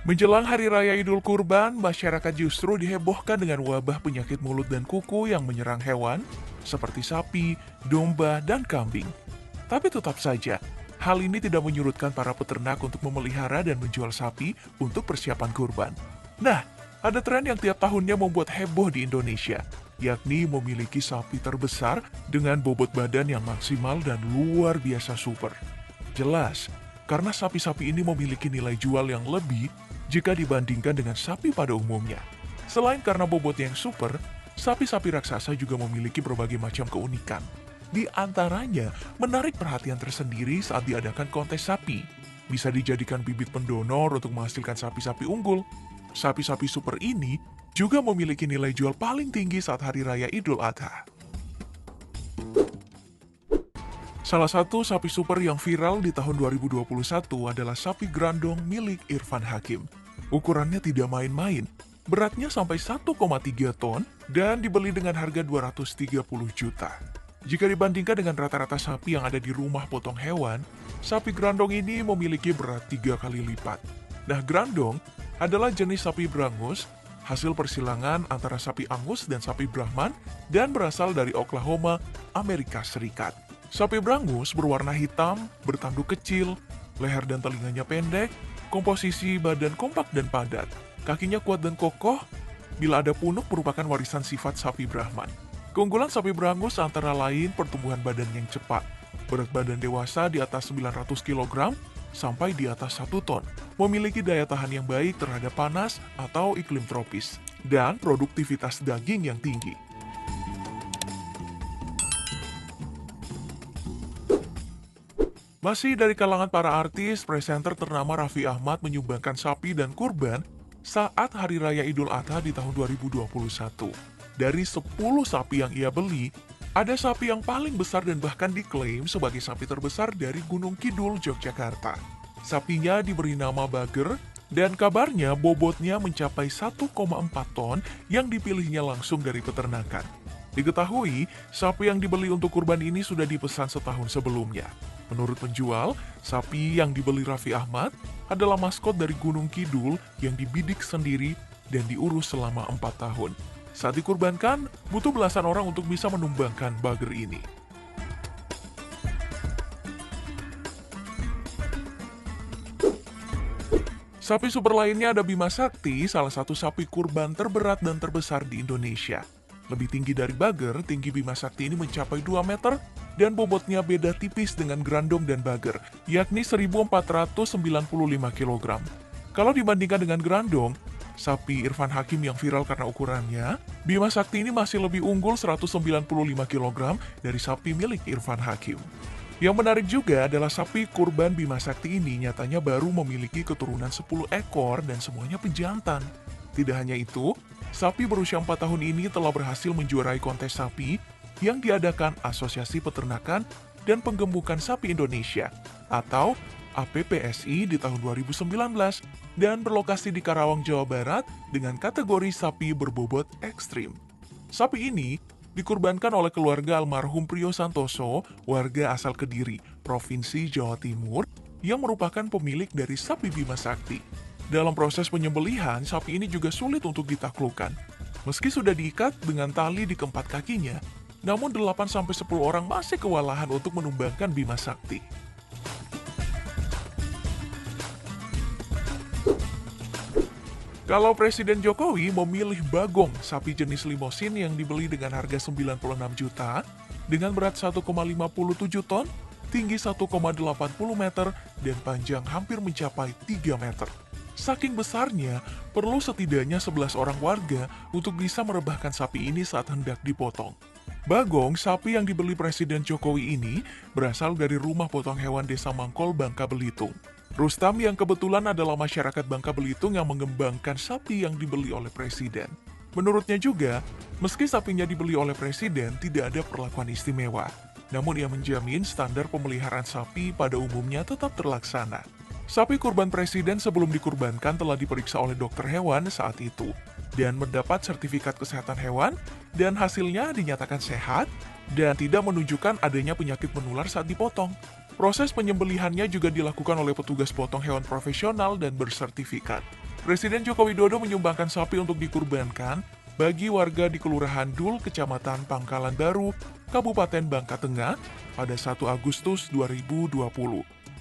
Menjelang Hari Raya Idul Kurban, masyarakat justru dihebohkan dengan wabah penyakit mulut dan kuku yang menyerang hewan, seperti sapi, domba, dan kambing. Tapi tetap saja, hal ini tidak menyurutkan para peternak untuk memelihara dan menjual sapi untuk persiapan kurban. Nah, ada tren yang tiap tahunnya membuat heboh di Indonesia, yakni memiliki sapi terbesar dengan bobot badan yang maksimal dan luar biasa super. Jelas, karena sapi-sapi ini memiliki nilai jual yang lebih jika dibandingkan dengan sapi pada umumnya. Selain karena bobotnya yang super, sapi-sapi raksasa juga memiliki berbagai macam keunikan. Di antaranya, menarik perhatian tersendiri saat diadakan kontes sapi. Bisa dijadikan bibit pendonor untuk menghasilkan sapi-sapi unggul. Sapi-sapi super ini juga memiliki nilai jual paling tinggi saat Hari Raya Idul Adha. Salah satu sapi super yang viral di tahun 2021 adalah sapi grandong milik Irfan Hakim. Ukurannya tidak main-main, beratnya sampai 1,3 ton dan dibeli dengan harga 230 juta. Jika dibandingkan dengan rata-rata sapi yang ada di rumah potong hewan, sapi grandong ini memiliki berat 3 kali lipat. Nah, grandong adalah jenis sapi Brangus, hasil persilangan antara sapi Angus dan sapi Brahman dan berasal dari Oklahoma, Amerika Serikat. Sapi Brangus berwarna hitam, bertanduk kecil, leher dan telinganya pendek, komposisi badan kompak dan padat, kakinya kuat dan kokoh, bila ada punuk merupakan warisan sifat sapi Brahman. Keunggulan sapi Brangus antara lain pertumbuhan badan yang cepat, berat badan dewasa di atas 900 kg sampai di atas 1 ton, memiliki daya tahan yang baik terhadap panas atau iklim tropis, dan produktivitas daging yang tinggi. Masih dari kalangan para artis, presenter ternama Raffi Ahmad menyumbangkan sapi dan kurban saat Hari Raya Idul Adha di tahun 2021. Dari 10 sapi yang ia beli, ada sapi yang paling besar dan bahkan diklaim sebagai sapi terbesar dari Gunung Kidul, Yogyakarta. Sapinya diberi nama Bager, dan kabarnya bobotnya mencapai 1,4 ton yang dipilihnya langsung dari peternakan. Diketahui, sapi yang dibeli untuk kurban ini sudah dipesan setahun sebelumnya. Menurut penjual, sapi yang dibeli Raffi Ahmad adalah maskot dari Gunung Kidul yang dibidik sendiri dan diurus selama 4 tahun. Saat dikurbankan, butuh belasan orang untuk bisa menumbangkan Bager ini. Sapi super lainnya ada Bima Sakti, salah satu sapi kurban terberat dan terbesar di Indonesia. Lebih tinggi dari Bager, tinggi Bima Sakti ini mencapai 2 meter dan bobotnya beda tipis dengan grandong dan Bager, yakni 1.495 kg. Kalau dibandingkan dengan grandong, sapi Irfan Hakim yang viral karena ukurannya, Bima Sakti ini masih lebih unggul 195 kg dari sapi milik Irfan Hakim. Yang menarik juga adalah sapi kurban Bima Sakti ini nyatanya baru memiliki keturunan 10 ekor dan semuanya pejantan. Tidak hanya itu, sapi berusia 4 tahun ini telah berhasil menjuarai kontes sapi yang diadakan Asosiasi Peternakan dan Penggemukan Sapi Indonesia atau APPSI di tahun 2019 dan berlokasi di Karawang, Jawa Barat dengan kategori sapi berbobot ekstrim. Sapi ini dikurbankan oleh keluarga almarhum Prio Santoso, warga asal Kediri, Provinsi Jawa Timur, yang merupakan pemilik dari sapi Bima Sakti. Dalam proses penyembelihan, sapi ini juga sulit untuk ditaklukkan. Meski sudah diikat dengan tali di keempat kakinya, namun 8-10 orang masih kewalahan untuk menumbangkan Bima Sakti. Kalau Presiden Jokowi memilih Bagong, sapi jenis limosin yang dibeli dengan harga 96 juta, dengan berat 1,57 ton, tinggi 1,80 meter, dan panjang hampir mencapai 3 meter. Saking besarnya, perlu setidaknya 11 orang warga untuk bisa merebahkan sapi ini saat hendak dipotong. Bagong, sapi yang dibeli Presiden Jokowi ini, berasal dari rumah potong hewan Desa Mangkol, Bangka Belitung. Rustam yang kebetulan adalah masyarakat Bangka Belitung yang mengembangkan sapi yang dibeli oleh Presiden. Menurutnya juga, meski sapinya dibeli oleh Presiden, tidak ada perlakuan istimewa. Namun ia menjamin standar pemeliharaan sapi pada umumnya tetap terlaksana. Sapi kurban Presiden sebelum dikurbankan telah diperiksa oleh dokter hewan saat itu dan mendapat sertifikat kesehatan hewan dan hasilnya dinyatakan sehat dan tidak menunjukkan adanya penyakit menular saat dipotong. Proses penyembelihannya juga dilakukan oleh petugas potong hewan profesional dan bersertifikat. Presiden Joko Widodo menyumbangkan sapi untuk dikurbankan bagi warga di Kelurahan Dul, Kecamatan Pangkalan Baru, Kabupaten Bangka Tengah pada 1 Agustus 2020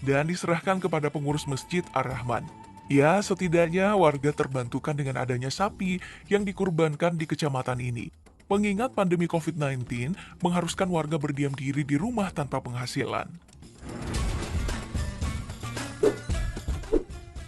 dan diserahkan kepada pengurus Masjid Ar-Rahman. Ya, setidaknya warga terbantukan dengan adanya sapi yang dikurbankan di kecamatan ini. Mengingat pandemi COVID-19 mengharuskan warga berdiam diri di rumah tanpa penghasilan.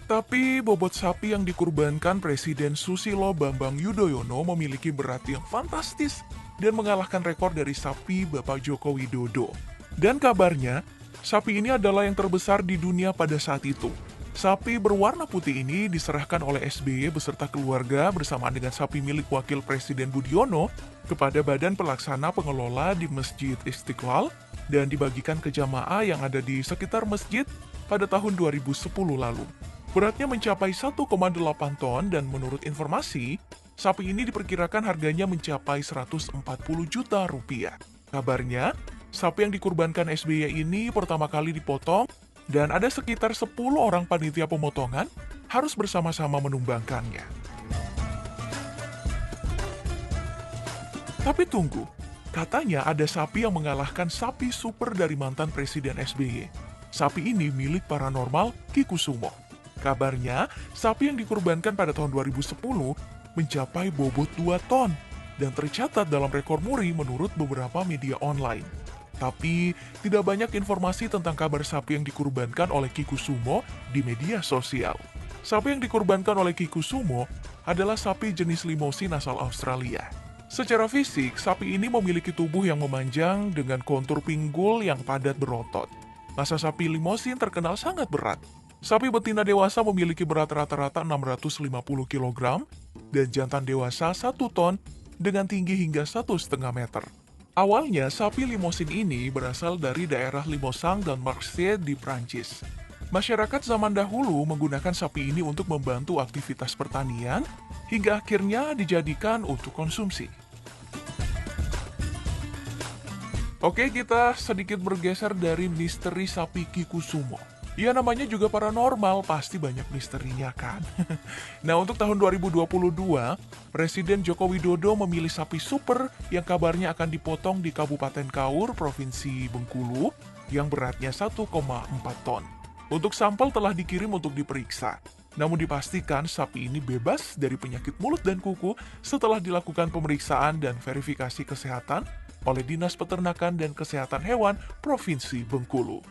Tapi bobot sapi yang dikurbankan Presiden Susilo Bambang Yudhoyono memiliki berat yang fantastis dan mengalahkan rekor dari sapi Bapak Joko Widodo. Dan kabarnya, sapi ini adalah yang terbesar di dunia pada saat itu. Sapi berwarna putih ini diserahkan oleh SBY beserta keluarga bersamaan dengan sapi milik Wakil Presiden Budiono kepada Badan Pelaksana Pengelola di Masjid Istiqlal dan dibagikan ke jamaah yang ada di sekitar masjid pada tahun 2010 lalu. Beratnya mencapai 1,8 ton dan menurut informasi, sapi ini diperkirakan harganya mencapai 140 juta rupiah. Kabarnya, sapi yang dikurbankan SBY ini pertama kali dipotong dan ada sekitar 10 orang panitia pemotongan harus bersama-sama menumbangkannya. Tapi tunggu, katanya ada sapi yang mengalahkan sapi super dari mantan Presiden SBY. Sapi ini milik paranormal Ki Kusumo. Kabarnya, sapi yang dikurbankan pada tahun 2010 mencapai bobot 2 ton dan tercatat dalam rekor muri menurut beberapa media online. Tapi, tidak banyak informasi tentang kabar sapi yang dikurbankan oleh Ki Kusumo di media sosial. Sapi yang dikurbankan oleh Ki Kusumo adalah sapi jenis limosin asal Australia. Secara fisik, sapi ini memiliki tubuh yang memanjang dengan kontur pinggul yang padat berotot. Masa sapi limosin terkenal sangat berat. Sapi betina dewasa memiliki berat rata-rata 650 kg dan jantan dewasa 1 ton dengan tinggi hingga 1,5 meter. Awalnya, sapi limosin ini berasal dari daerah Limousin dan Marseille di Prancis. Masyarakat zaman dahulu menggunakan sapi ini untuk membantu aktivitas pertanian, hingga akhirnya dijadikan untuk konsumsi. Oke, kita sedikit bergeser dari misteri sapi Ki Kusumo. Ya, namanya juga paranormal, pasti banyak misterinya kan? Nah, untuk tahun 2022, Presiden Joko Widodo memilih sapi super yang kabarnya akan dipotong di Kabupaten Kaur, Provinsi Bengkulu, yang beratnya 1,4 ton. Untuk sampel telah dikirim untuk diperiksa. Namun dipastikan sapi ini bebas dari penyakit mulut dan kuku setelah dilakukan pemeriksaan dan verifikasi kesehatan oleh Dinas Peternakan dan Kesehatan Hewan Provinsi Bengkulu.